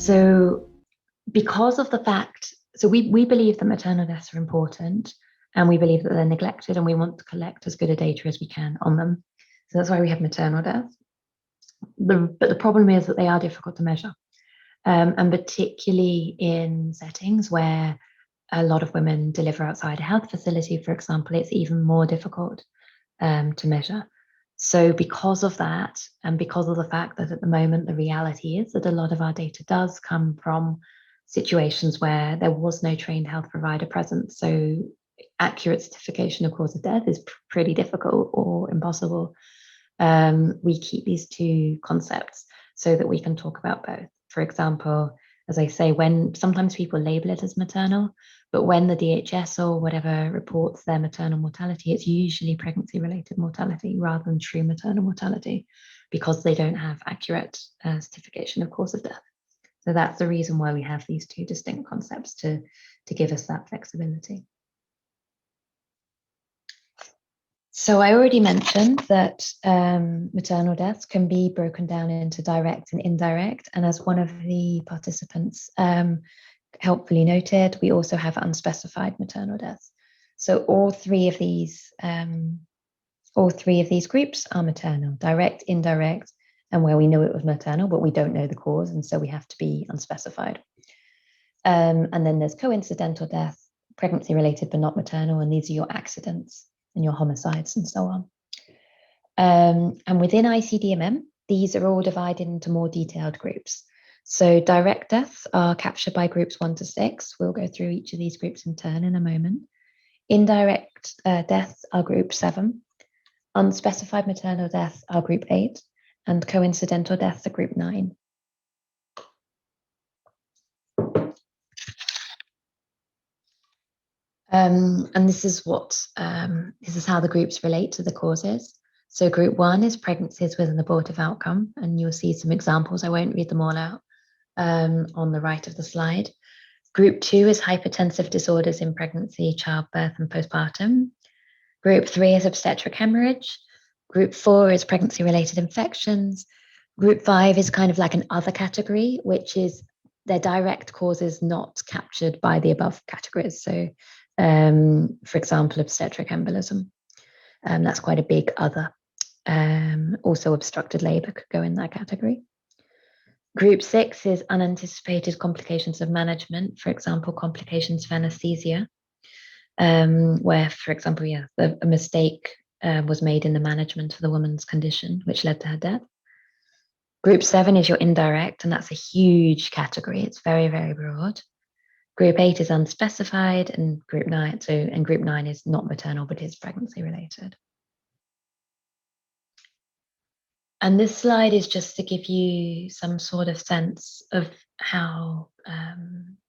So because of the fact, so we believe that maternal deaths are important, and we believe that they're neglected, and we want to collect as good a data as we can on them. So that's why we have maternal deaths. But the problem is that they are difficult to measure, and particularly in settings where a lot of women deliver outside a health facility, for example, it's even more difficult to measure. So because of that, and because of the fact that at the moment the reality is that a lot of our data does come from situations where there was no trained health provider present, so accurate certification of cause of death is pretty difficult or impossible. We keep these two concepts so that we can talk about both. For example, as I say, when sometimes people label it as maternal, but when the DHS or whatever reports their maternal mortality, it's usually pregnancy-related mortality rather than true maternal mortality, because they don't have accurate certification of cause of death. So that's the reason why we have these two distinct concepts to give us that flexibility. So I already mentioned that maternal deaths can be broken down into direct and indirect. And as one of the participants helpfully noted, we also have unspecified maternal deaths. So all three of these groups are maternal: direct, indirect, and where we know it was maternal, but we don't know the cause, and so we have to be unspecified. And then there's coincidental death, pregnancy-related but not maternal, and these are your accidents and your homicides and so on. And within ICD-MM, these are all divided into more detailed groups. So direct deaths are captured by groups 1 to 6. We'll go through each of these groups in turn in a moment. Indirect deaths are group 7. Unspecified maternal deaths are group 8. And coincidental deaths are group 9. And this is how the groups relate to the causes. So group 1 is pregnancies with an abortive outcome, and you'll see some examples. I won't read them all out on the right of the slide. Group 2 is hypertensive disorders in pregnancy, childbirth, and postpartum. Group 3 is obstetric hemorrhage. Group 4 is pregnancy-related infections. Group 5 is kind of like an other category, which is their direct causes not captured by the above categories. So for example, obstetric embolism. That's quite a big other. Also, obstructed labor could go in that category. Group 6 is unanticipated complications of management, for example, complications of anesthesia, where, for example, a mistake was made in the management of the woman's condition, which led to her death. Group 7 is your indirect, and that's a huge category. It's very, very broad. Group 8 is unspecified, and Group 9 is not maternal, but is pregnancy related. And this slide is just to give you some sort of sense of how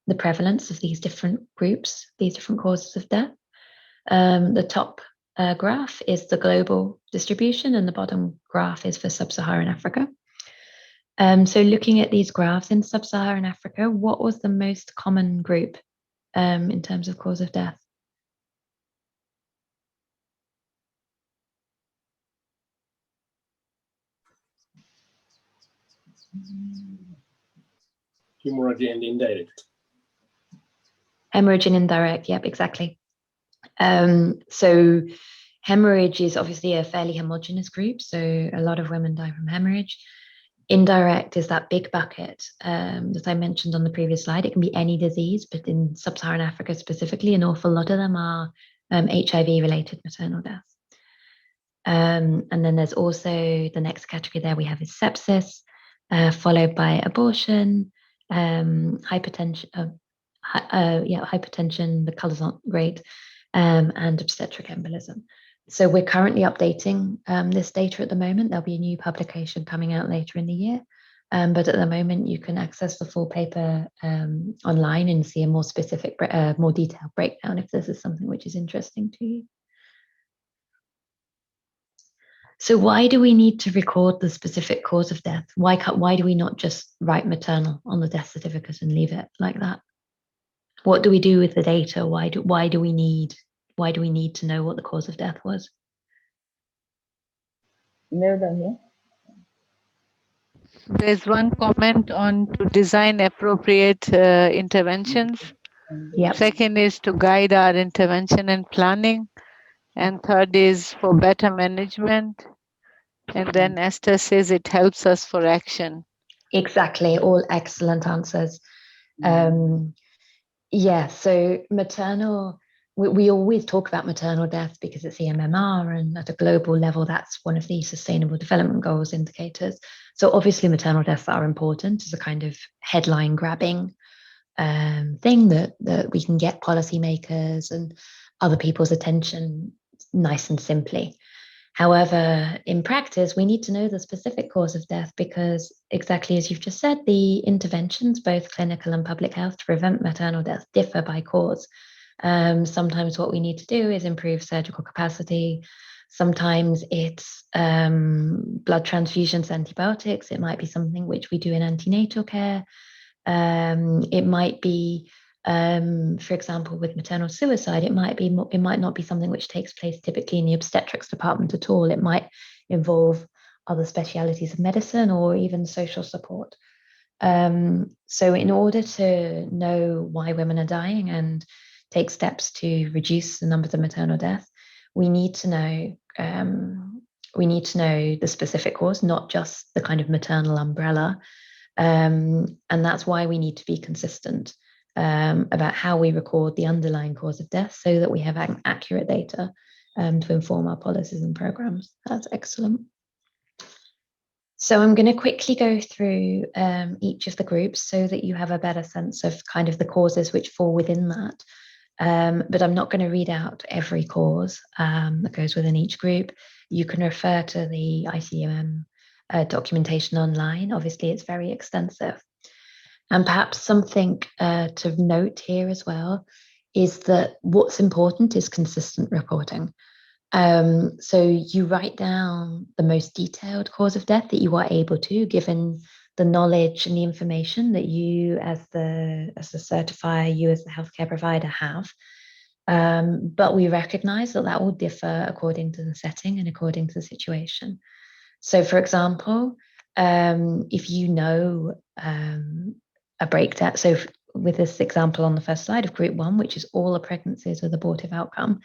the prevalence of these different groups, these different causes of death. The top graph is the global distribution, and the bottom graph is for sub-Saharan Africa. So looking at these graphs in sub-Saharan Africa, what was the most common group in terms of cause of death? Hemorrhage and indirect. Hemorrhage and indirect, yep, exactly. So hemorrhage is obviously a fairly homogeneous group, so a lot of women die from hemorrhage. Indirect is that big bucket that I mentioned on the previous slide. It can be any disease, but in sub-Saharan Africa specifically, an awful lot of them are HIV-related maternal deaths. And then there's also the next category there we have is sepsis, followed by abortion, hypertension, hypertension, the colors aren't great, and obstetric embolism. So we're currently updating this data at the moment. There'll be a new publication coming out later in the year. But at the moment, you can access the full paper online and see a more specific, more detailed breakdown if this is something which is interesting to you. So why do we need to record the specific cause of death? Why do we not just write maternal on the death certificate and leave it like that? What do we do with the data? Why do we need to know what the cause of death was? There's one comment on to design appropriate interventions. Yep. Second is to guide our intervention and planning. And third is for better management. And then Esther says it helps us for action. Exactly. All excellent answers. Yeah, so maternal, we always talk about maternal death because it's the MMR, and at a global level, that's one of the Sustainable Development Goals indicators. So obviously, maternal deaths are important as a kind of headline grabbing thing that we can get policymakers and other people's attention nice and simply. However, in practice, we need to know the specific cause of death because, exactly as you've just said, the interventions, both clinical and public health, to prevent maternal death differ by cause. Sometimes what we need to do is improve surgical capacity. Sometimes it's blood transfusions, antibiotics. It might be something which we do in antenatal care. It might be, for example, with maternal suicide, it might not be something which takes place typically in the obstetrics department at all. It might involve other specialities of medicine or even social support. So in order to know why women are dying and take steps to reduce the numbers of maternal deaths, we need to know the specific cause, not just the kind of maternal umbrella. And that's why we need to be consistent about how we record the underlying cause of death so that we have accurate data to inform our policies and programs. That's excellent. So I'm going to quickly go through each of the groups so that you have a better sense of kind of the causes which fall within that. But I'm not going to read out every cause that goes within each group. You can refer to the ICD-MM documentation online. Obviously, it's very extensive. And perhaps something to note here as well is that what's important is consistent reporting. So you write down the most detailed cause of death that you are able to, given the knowledge and the information that you as the certifier, you as the healthcare provider have. But we recognize that will differ according to the setting and according to the situation. So for example, if you know a breakdown, so with this example on the first slide of group 1, which is all the pregnancies with abortive outcome,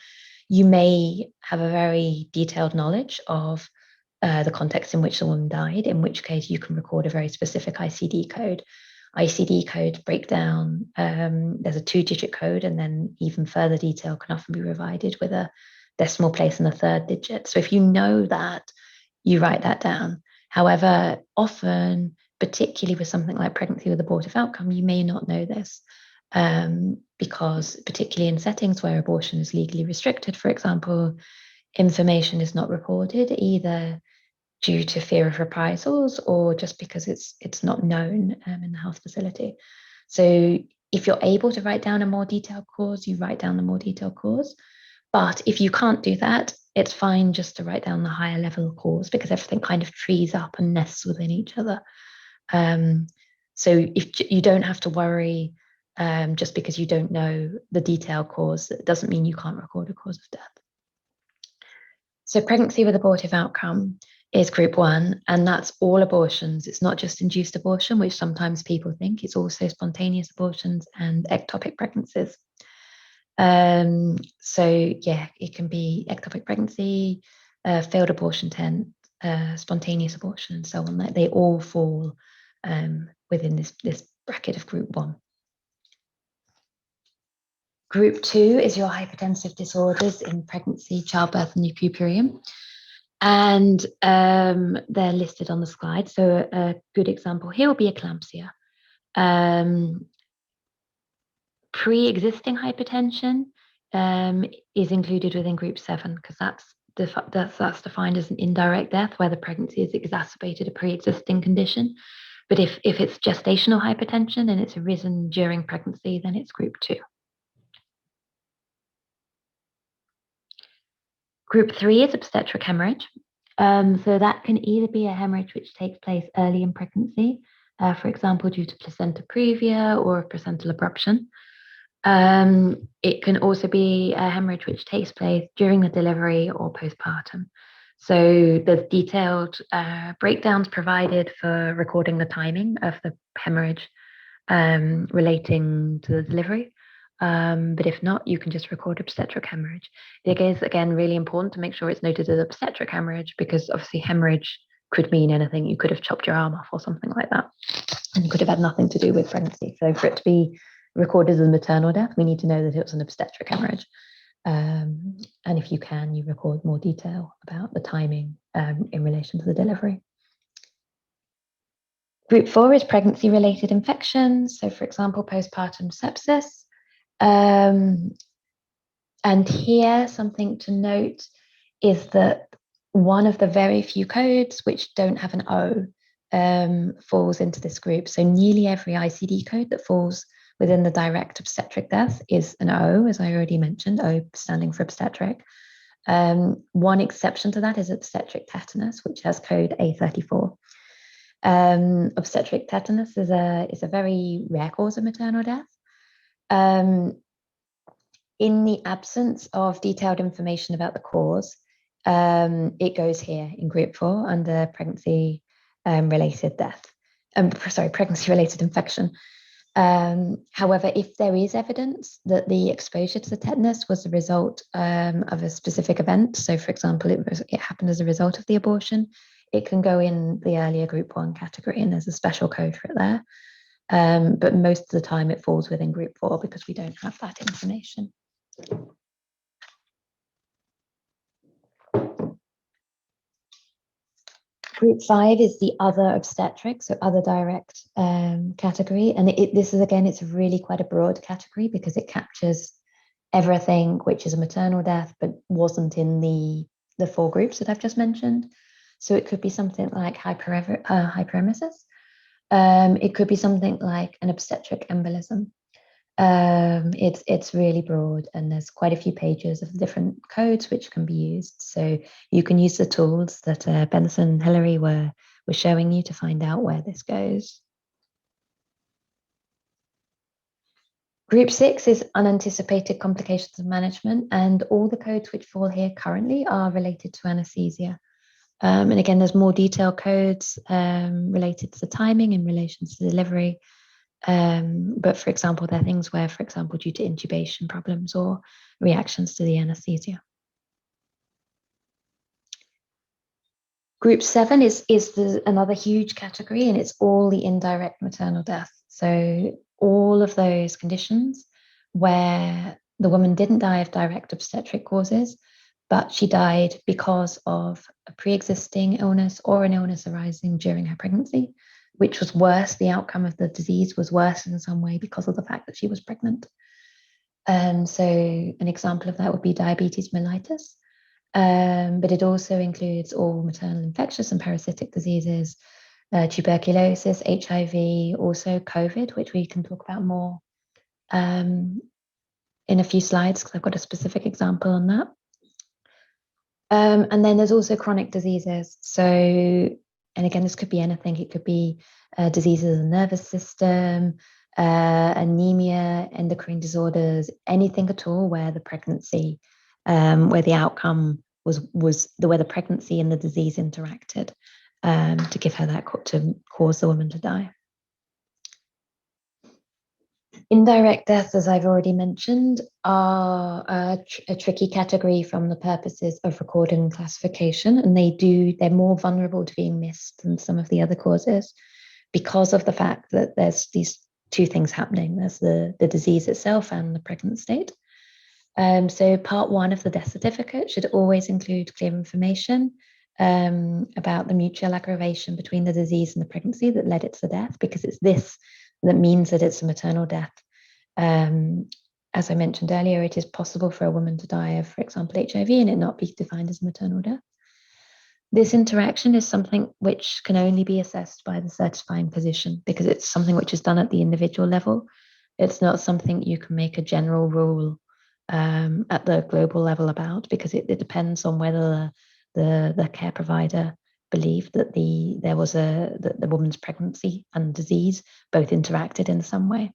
you may have a very detailed knowledge of the context in which the woman died, in which case you can record a very specific ICD code. ICD code breakdown, there's a 2-digit code, and then even further detail can often be provided with a decimal place and a 3rd digit. So if you know that, you write that down. However, often, particularly with something like pregnancy with abortive outcome, you may not know this because particularly in settings where abortion is legally restricted, for example, information is not reported either due to fear of reprisals or just because it's not known in the health facility. So if you're able to write down a more detailed cause, you write down the more detailed cause. But if you can't do that, it's fine just to write down the higher level cause because everything kind of trees up and nests within each other. So if you don't have to worry just because you don't know the detailed cause, it doesn't mean you can't record a cause of death. So pregnancy with abortive outcome is group 1, and that's all abortions. It's not just induced abortion, which sometimes people think. It's also spontaneous abortions and ectopic pregnancies. So yeah, it can be ectopic pregnancy, failed abortion tent, spontaneous abortion, and so on. They all fall within this bracket of group 1. Group 2 is your hypertensive disorders in pregnancy, childbirth, and the puerperium. And they're listed on the slide. So a good example here will be eclampsia. Pre-existing hypertension is included within group 7 because that's defined as an indirect death where the pregnancy has exacerbated a pre-existing condition. But if it's gestational hypertension and it's arisen during pregnancy, then it's group 2. Group 3 is obstetric hemorrhage. So that can either be a hemorrhage which takes place early in pregnancy, for example, due to placenta previa or placental abruption. It can also be a hemorrhage which takes place during the delivery or postpartum. So there's detailed breakdowns provided for recording the timing of the hemorrhage relating to the delivery. But if not, you can just record obstetric hemorrhage. It is, again, really important to make sure it's noted as obstetric hemorrhage, because obviously hemorrhage could mean anything. You could have chopped your arm off or something like that, and could have had nothing to do with pregnancy. So for it to be recorded as a maternal death, we need to know that it was an obstetric hemorrhage. And if you can, you record more detail about the timing in relation to the delivery. Group 4 is pregnancy-related infections. So for example, postpartum sepsis. And here, something to note is that one of the very few codes which don't have an O falls into this group. So nearly every ICD code that falls within the direct obstetric death is an O, as I already mentioned, O standing for obstetric. One exception to that is obstetric tetanus, which has code A34. Obstetric tetanus is a very rare cause of maternal death. In the absence of detailed information about the cause, it goes here in group 4 under pregnancy related death. Pregnancy-related infection. However, if there is evidence that the exposure to the tetanus was the result of a specific event, so for example, it happened as a result of the abortion, it can go in the earlier group 1 category, and there's a special code for it there. But most of the time it falls within group 4 because we don't have that information. Group 5 is the other obstetric, so other direct category. And this is, again, it's really quite a broad category because it captures everything which is a maternal death, but wasn't in the 4 groups that I've just mentioned. So it could be something like hyperemesis. It could be something like an obstetric embolism. It's really broad, and there's quite a few pages of different codes which can be used. So you can use the tools that Benson and Hilary were showing you to find out where this goes. Group 6 is unanticipated complications of management, and all the codes which fall here currently are related to anesthesia. And again, there's more detailed codes related to the timing in relation to delivery. But for example, there are things where, for example, due to intubation problems or reactions to the anesthesia. Group 7 is another huge category, and it's all the indirect maternal death. So all of those conditions where the woman didn't die of direct obstetric causes, but she died because of a pre-existing illness or an illness arising during her pregnancy, which was worse. The outcome of the disease was worse in some way because of the fact that she was pregnant. So an example of that would be diabetes mellitus. But it also includes all maternal infectious and parasitic diseases, tuberculosis, HIV, also COVID, which we can talk about more in a few slides because I've got a specific example on that. And then there's also chronic diseases. So, and again, this could be anything. It could be diseases of the nervous system, anemia, endocrine disorders, anything at all where the pregnancy, where the outcome was where the pregnancy and the disease interacted to give her that, to cause the woman to die. Indirect deaths, as I've already mentioned, are a tricky category from the purposes of recording and classification, and they're more vulnerable to being missed than some of the other causes because of the fact that there's these two things happening. There's the disease itself and the pregnant state. So part 1 of the death certificate should always include clear information about the mutual aggravation between the disease and the pregnancy that led it to the death, because it's this that means that it's a maternal death. As I mentioned earlier, it is possible for a woman to die of, for example, HIV and it not be defined as a maternal death. This interaction is something which can only be assessed by the certifying physician because it's something which is done at the individual level. It's not something you can make a general rule at the global level about, because it depends on whether the care provider believed that the woman's pregnancy and disease both interacted in some way.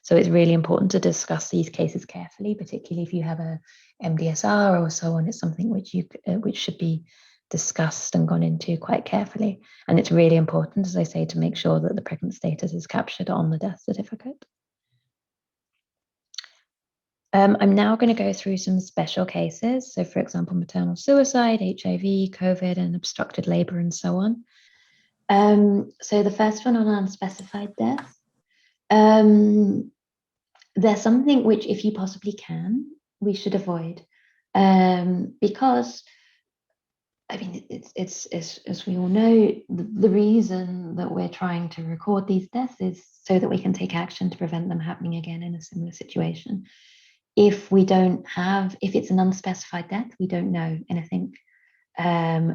So it's really important to discuss these cases carefully, particularly if you have a MDSR or so on. It's something which should be discussed and gone into quite carefully. And it's really important, as I say, to make sure that the pregnant status is captured on the death certificate. I'm now going to go through some special cases. So, for example, maternal suicide, HIV, COVID, and obstructed labor, and so on. So the first one on unspecified death. There's something which, if you possibly can, we should avoid. Because, I mean, it's as we all know, the reason that we're trying to record these deaths is so that we can take action to prevent them happening again in a similar situation. If it's an unspecified death, we don't know anything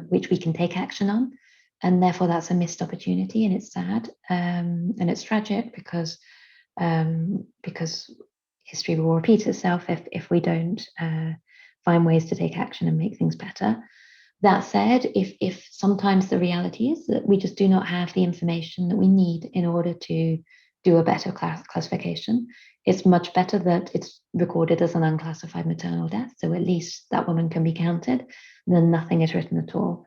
which we can take action on. And therefore that's a missed opportunity, and it's sad, and it's tragic because history will repeat itself if we don't find ways to take action and make things better. That said, if sometimes the reality is that we just do not have the information that we need in order to do a better classification, it's much better that it's recorded as an unclassified maternal death, so at least that woman can be counted, than nothing is written at all.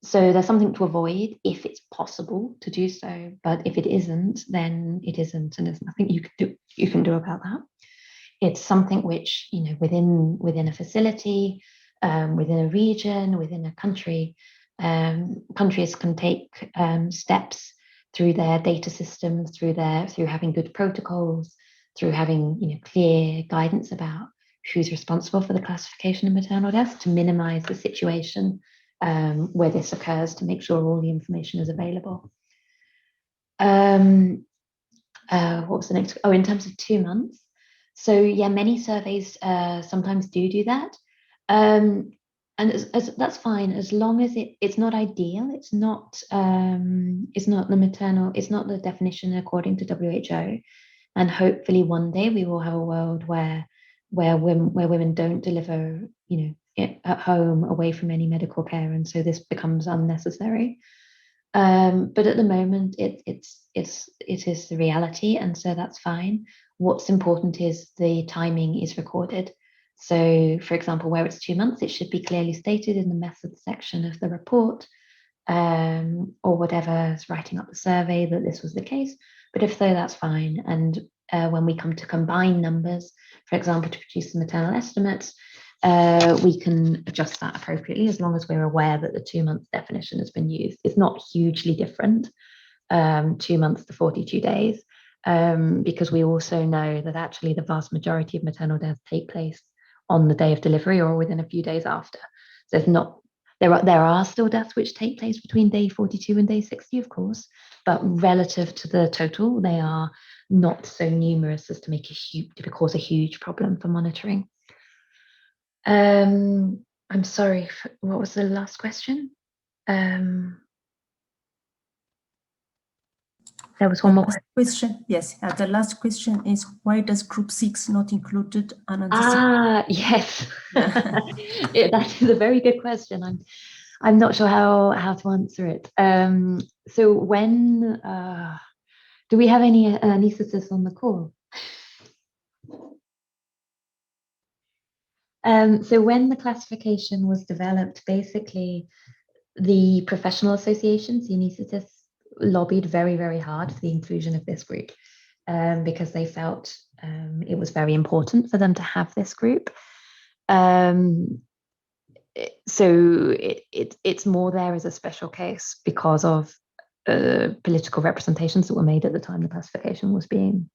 So there's something to avoid if it's possible to do so, but if it isn't, then it isn't, and there's nothing you can do about that. It's something which, you know, within a facility, within a region, within a country, countries can take steps through their data systems, through having good protocols, through having, you know, clear guidance about who's responsible for the classification of maternal deaths, to minimize the situation where this occurs, to make sure all the information is available. What was the next? Oh, in terms of 2 months. So yeah, many surveys sometimes do that. And that's fine, as long as it's not ideal. It's not the definition according to WHO. And hopefully one day we will have a world where women don't deliver, you know, at home away from any medical care, and so this becomes unnecessary. But at the moment, it is the reality, and so that's fine. What's important is the timing is recorded. So, for example, where it's 2 months, it should be clearly stated in the methods section of the report, or whatever is writing up the survey, that this was the case. But if so, that's fine. And when we come to combine numbers, for example, to produce the maternal estimates, we can adjust that appropriately, as long as we're aware that the 2 months definition has been used. It's not hugely different, 2 months to 42 days, because we also know that actually the vast majority of maternal deaths take place on the day of delivery or within a few days after. So it's not, there are still deaths which take place between day 42 and day 60, of course, but relative to the total, they are not so numerous as to cause a huge problem for monitoring. I'm sorry, what was the last question? There was one more question. Yes, the last question is, why does group 6 not included unanticipated? Yes. That is a very good question. I'm not sure how to answer it. So when do we have any anesthetists on the call? So when the classification was developed, basically the professional associations, the anesthetists, lobbied very, very hard for the inclusion of this group, because they felt it was very important for them to have this group. So it's more there as a special case because of political representations that were made at the time the classification was being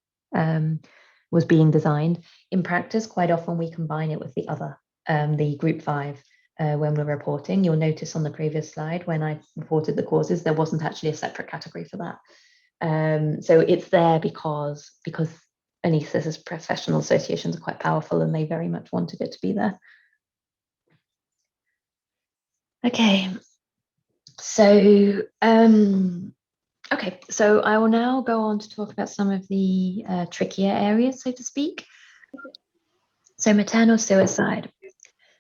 designed. In practice, quite often we combine it with the other, the group 5. When we're reporting, you'll notice on the previous slide, when I reported the causes, there wasn't actually a separate category for that. So it's there because anaesthetist professional associations are quite powerful, and they very much wanted it to be there. Okay, so so I will now go on to talk about some of the trickier areas, so to speak. So maternal suicide.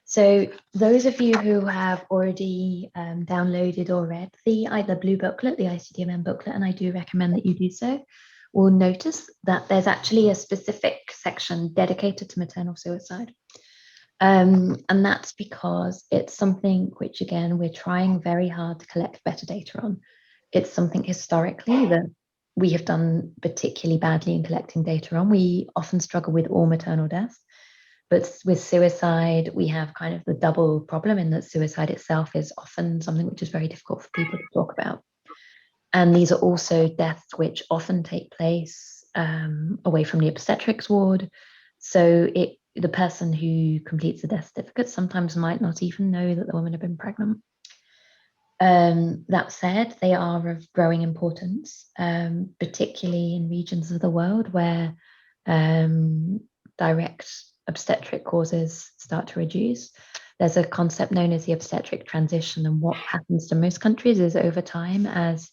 So those of you who have already downloaded or read the blue booklet, the ICD-MM booklet, and I do recommend that you do so, will notice that there's actually a specific section dedicated to maternal suicide. And that's because it's something which, again, we're trying very hard to collect better data on. It's something historically that we have done particularly badly in collecting data on. We often struggle with all maternal deaths, but with suicide, we have kind of the double problem in that suicide itself is often something which is very difficult for people to talk about. And these are also deaths which often take place away from the obstetrics ward. So the person who completes the death certificate sometimes might not even know that the woman had been pregnant. That said, they are of growing importance, particularly in regions of the world where direct obstetric causes start to reduce. There's a concept known as the obstetric transition, and what happens to most countries is over time, as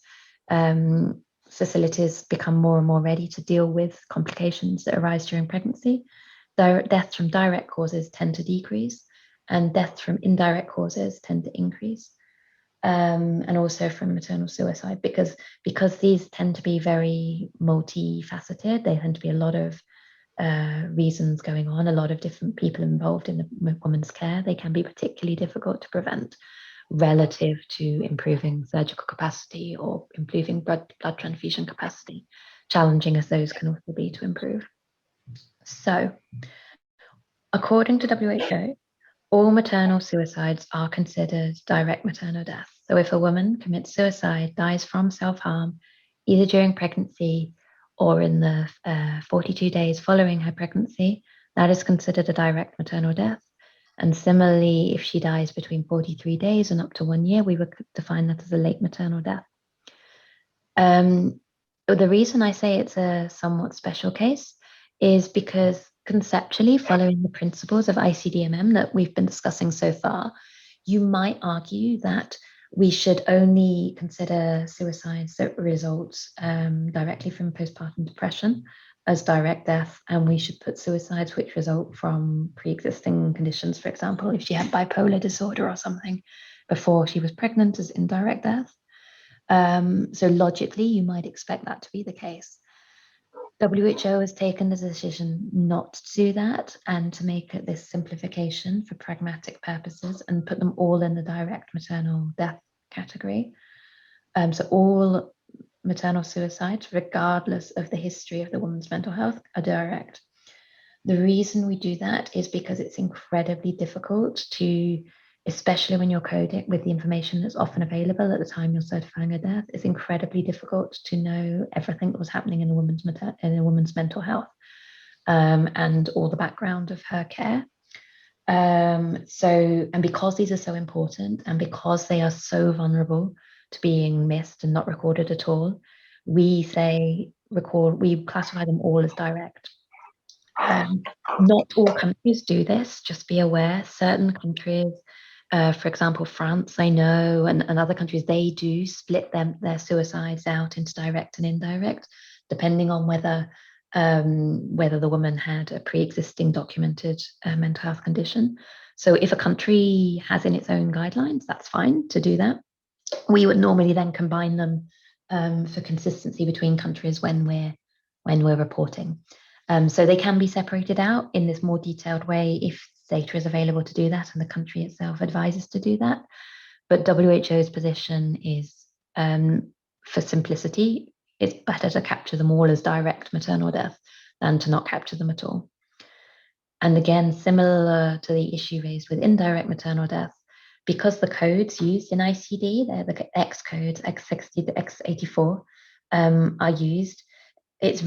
facilities become more and more ready to deal with complications that arise during pregnancy, deaths from direct causes tend to decrease, and deaths from indirect causes tend to increase. And also from maternal suicide, because these tend to be very multifaceted. They tend to be a lot of reasons going on, a lot of different people involved in the woman's care. They can be particularly difficult to prevent relative to improving surgical capacity or improving blood transfusion capacity, challenging as those can also be to improve. So, according to WHO, all maternal suicides are considered direct maternal death. So if a woman commits suicide, dies from self-harm, either during pregnancy or in the 42 days following her pregnancy, that is considered a direct maternal death. And similarly, if she dies between 43 days and up to 1 year, we would define that as a late maternal death. The reason I say it's a somewhat special case is because conceptually, following the principles of ICD-MM that we've been discussing so far, you might argue that we should only consider suicides that result directly from postpartum depression as direct death, and we should put suicides which result from pre-existing conditions, for example, if she had bipolar disorder or something before she was pregnant, as indirect death. So logically, you might expect that to be the case. WHO has taken the decision not to do that and to make it this simplification for pragmatic purposes and put them all in the direct maternal death category. So all maternal suicides, regardless of the history of the woman's mental health, are direct. The reason we do that is because it's incredibly difficult to, especially when you're coding with the information that's often available at the time you're certifying a death, it's incredibly difficult to know everything that was happening in a woman's mental health and all the background of her care. And because these are so important and because they are so vulnerable to being missed and not recorded at all, we classify them all as direct. Not all countries do this, just be aware. Certain countries, for example, France, I know, and other countries, they do split their suicides out into direct and indirect, depending on whether the woman had a pre-existing documented mental health condition. So if a country has in its own guidelines, that's fine to do that. We would normally then combine them for consistency between countries when we're reporting. So they can be separated out in this more detailed way if data is available to do that and the country itself advises to do that. But WHO's position is, for simplicity, it's better to capture them all as direct maternal death than to not capture them at all. And again, similar to the issue raised with indirect maternal death, because the codes used in ICD, they're the X codes, X60 to X84, are used, it's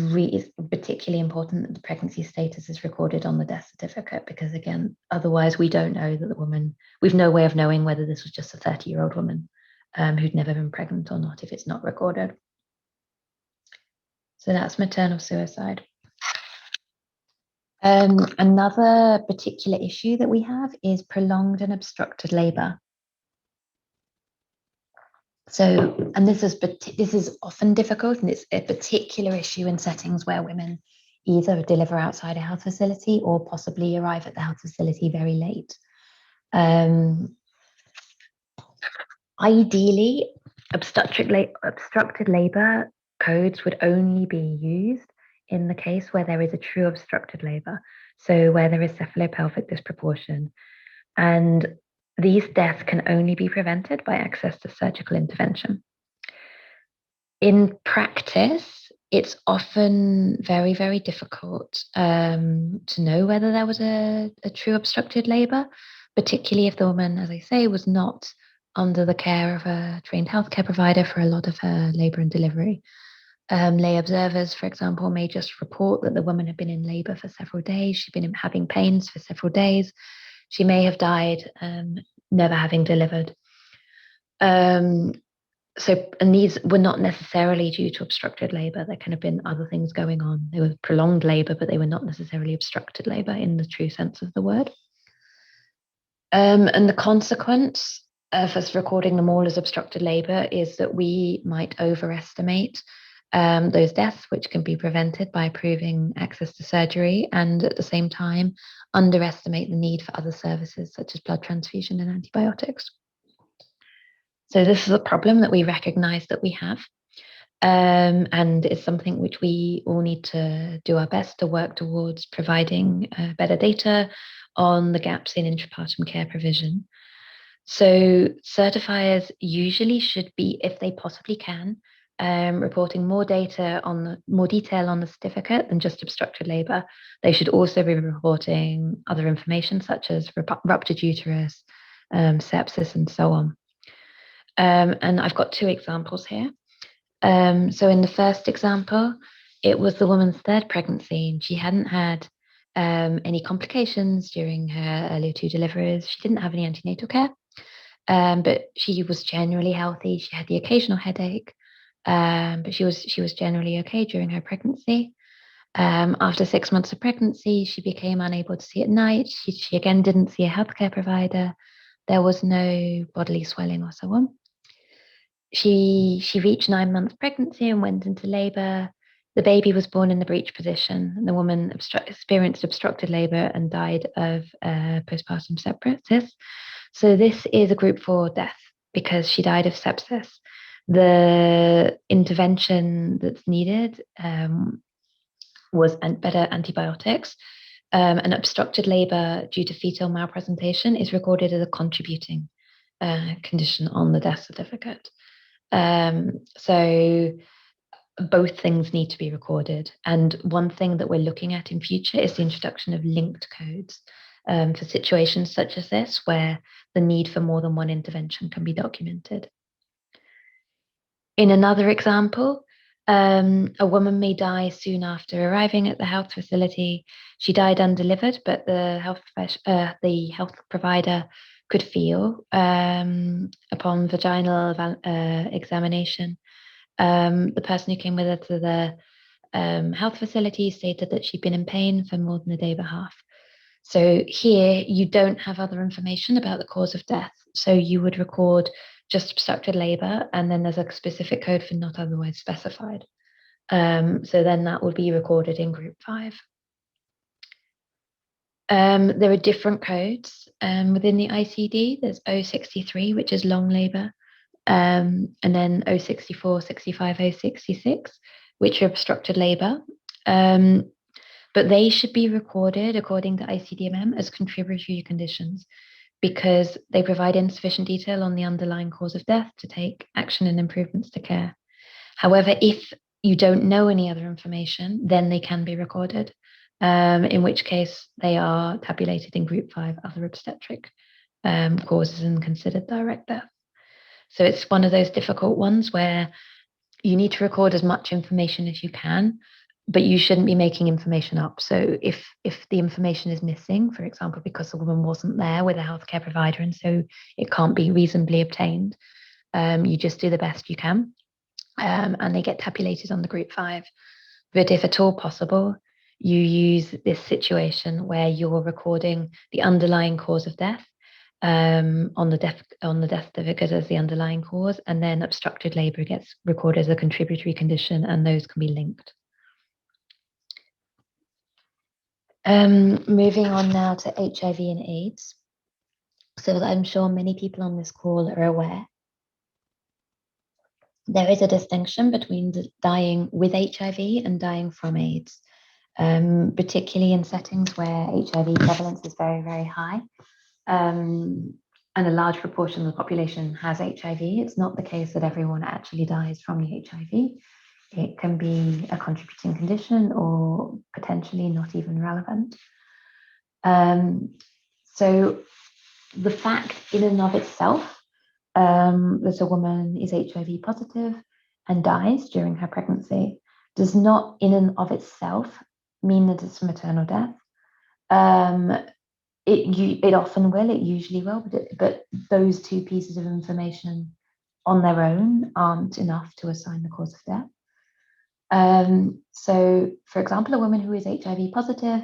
particularly important that the pregnancy status is recorded on the death certificate, because again, otherwise we don't know that the woman, we've no way of knowing whether this was just a 30-year-old woman who'd never been pregnant or not if it's not recorded. So that's maternal suicide. Another particular issue that we have is prolonged and obstructed labor. So, and this is often difficult, and it's a particular issue in settings where women either deliver outside a health facility or possibly arrive at the health facility very late. Ideally, obstructed labor codes would only be used in the case where there is a true obstructed labor. so where there is cephalopelvic disproportion. And these deaths can only be prevented by access to surgical intervention. In practice, it's often very, very difficult to know whether there was a true obstructed labor, particularly if the woman, as I say, was not under the care of a trained healthcare provider for a lot of her labor and delivery. Lay observers, for example, may just report that the woman had been in labor for several days. She'd been having pains for several days. She may have died, never having delivered. And these were not necessarily due to obstructed labor. There can have been other things going on. They were prolonged labor, but they were not necessarily obstructed labor in the true sense of the word. And the consequence of us recording them all as obstructed labor is that we might overestimate those deaths, which can be prevented by improving access to surgery, and at the same time underestimate the need for other services such as blood transfusion and antibiotics. So this is a problem that we recognize that we have, and it's something which we all need to do our best to work towards providing better data on the gaps in intrapartum care provision. So certifiers usually should be, if they possibly can, reporting more detail on the certificate than just obstructed labor. They should also be reporting other information such as ruptured uterus, sepsis, and so on. And I've got two examples here. So in the first example, it was the woman's third pregnancy, and she hadn't had any complications during her earlier two deliveries. She didn't have any antenatal care, but she was generally healthy. She had the occasional headache, but she was generally okay during her pregnancy. After 6 months of pregnancy, she became unable to see at night. She again didn't see a healthcare provider. There was no bodily swelling or so on. She reached 9 months pregnancy and went into labor. The baby was born in the breech position, and the woman experienced obstructed labor and died of postpartum sepsis. So this is a group 4 death because she died of sepsis. The intervention that's needed was better antibiotics. And obstructed labor due to fetal malpresentation is recorded as a contributing condition on the death certificate. So both things need to be recorded. And one thing that we're looking at in future is the introduction of linked codes for situations such as this, where the need for more than one intervention can be documented. In another example, a woman may die soon after arriving at the health facility. She died undelivered, but the health provider could feel upon vaginal examination. The person who came with her to the health facility stated that she'd been in pain for more than a day and a half. So here you don't have other information about the cause of death. So you would record just obstructed labor, and then there's a specific code for not otherwise specified. So then that would be recorded in group 5. There are different codes within the ICD. There's 063, which is long labor, and then 064, 65, 066, which are obstructed labor. But they should be recorded according to ICD-MM as contributory conditions because they provide insufficient detail on the underlying cause of death to take action and improvements to care. However, if you don't know any other information, then they can be recorded, in which case they are tabulated in group 5, other obstetric causes and considered direct death. So it's one of those difficult ones where you need to record as much information as you can, but you shouldn't be making information up. So if the information is missing, for example, because the woman wasn't there with a healthcare provider and so it can't be reasonably obtained, you just do the best you can, and they get tabulated on the group 5. But if at all possible, you use this situation where you're recording the underlying cause of death on the death certificate as the underlying cause, and then obstructed labor gets recorded as a contributory condition, and those can be linked. Moving on now to HIV and AIDS. So I'm sure many people on this call are aware. There is a distinction between dying with HIV and dying from AIDS. particularly in settings where HIV prevalence is very, very high. And a large proportion of the population has HIV. It's not the case that everyone actually dies from the HIV. It can be a contributing condition or potentially not even relevant. So the fact in and of itself that a woman is HIV positive and dies during her pregnancy does not in and of itself mean that it's a maternal death. It often will, it usually will, but those two pieces of information on their own aren't enough to assign the cause of death. So, for example, a woman who is HIV positive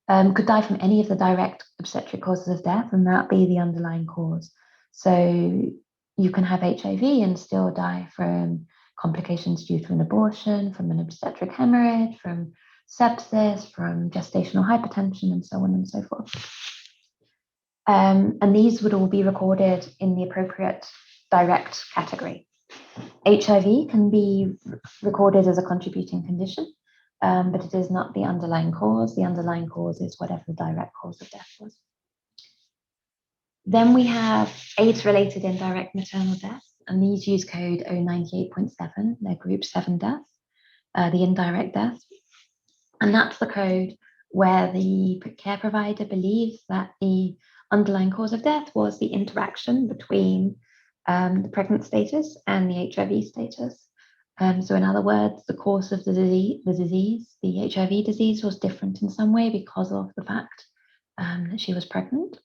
could die from any of the direct obstetric causes of death, and that be the underlying cause. So you can have HIV and still die from complications due to an abortion, from an obstetric hemorrhage, from sepsis, from gestational hypertension, and so on and so forth. And these would all be recorded in the appropriate direct category. HIV can be recorded as a contributing condition, but it is not the underlying cause. The underlying cause is whatever the direct cause of death was. Then we have AIDS-related indirect maternal deaths, and these use code 098.7, they're group 7 deaths, the indirect deaths. And that's the code where the care provider believes that the underlying cause of death was the interaction between the pregnant status and the HIV status. So in other words, the course of the HIV disease was different in some way because of the fact that she was pregnant.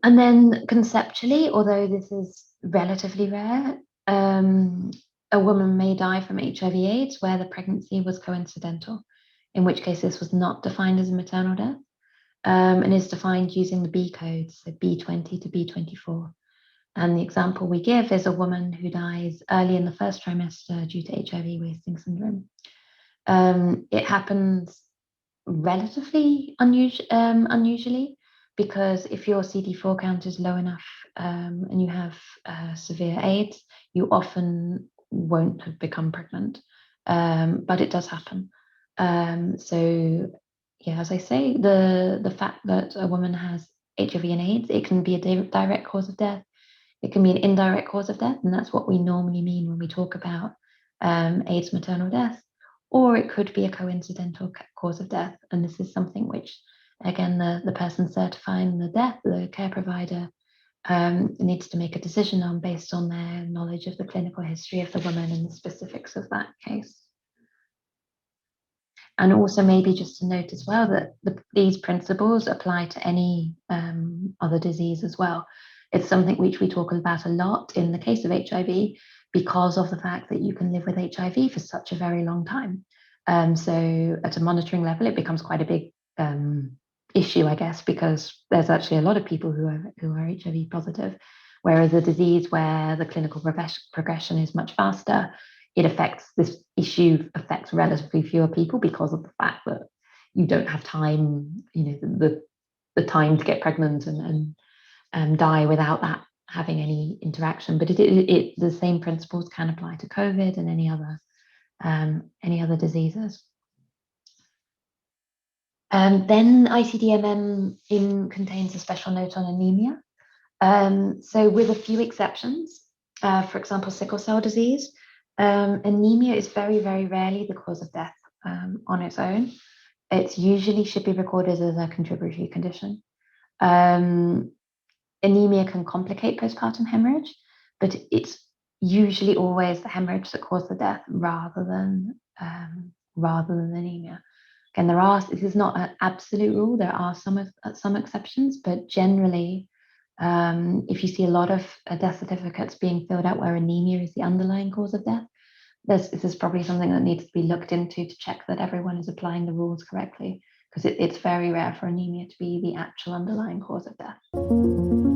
And then conceptually, although this is relatively rare, a woman may die from HIV/AIDS where the pregnancy was coincidental, in which case this was not defined as a maternal death, and is defined using the B codes, so B20 to B24. And the example we give is a woman who dies early in the first trimester due to HIV wasting syndrome. It happens relatively unusually, because if your CD4 count is low enough and you have severe AIDS, you often won't have become pregnant, but it does happen. So yeah, as I say, the fact that a woman has HIV and AIDS, it can be a direct cause of death. It can be an indirect cause of death, and that's what we normally mean when we talk about AIDS maternal death, or it could be a coincidental cause of death. And this is something which, again, the person certifying the death, the care provider, needs to make a decision on based on their knowledge of the clinical history of the woman and the specifics of that case. And also maybe just to note as well that these principles apply to any other disease as well. It's something which we talk about a lot in the case of HIV because of the fact that you can live with HIV for such a very long time. So at a monitoring level, it becomes quite a big issue, I guess, because there's actually a lot of people who are HIV positive, whereas a disease where the clinical progression is much faster, this issue affects relatively fewer people because of the fact that you don't have time, the time to get pregnant and die without that having any interaction. But the same principles can apply to COVID and any other diseases. Then ICD-MM contains a special note on anemia. So with a few exceptions, for example, sickle cell disease, anemia is very, very rarely the cause of death on its own. It usually should be recorded as a contributory condition. Anemia can complicate postpartum hemorrhage, but it's usually always the hemorrhage that caused the death rather than anemia. Again, this is not an absolute rule. There are some exceptions, but generally, if you see a lot of death certificates being filled out where anemia is the underlying cause of death, this is probably something that needs to be looked into to check that everyone is applying the rules correctly, because it's very rare for anemia to be the actual underlying cause of death.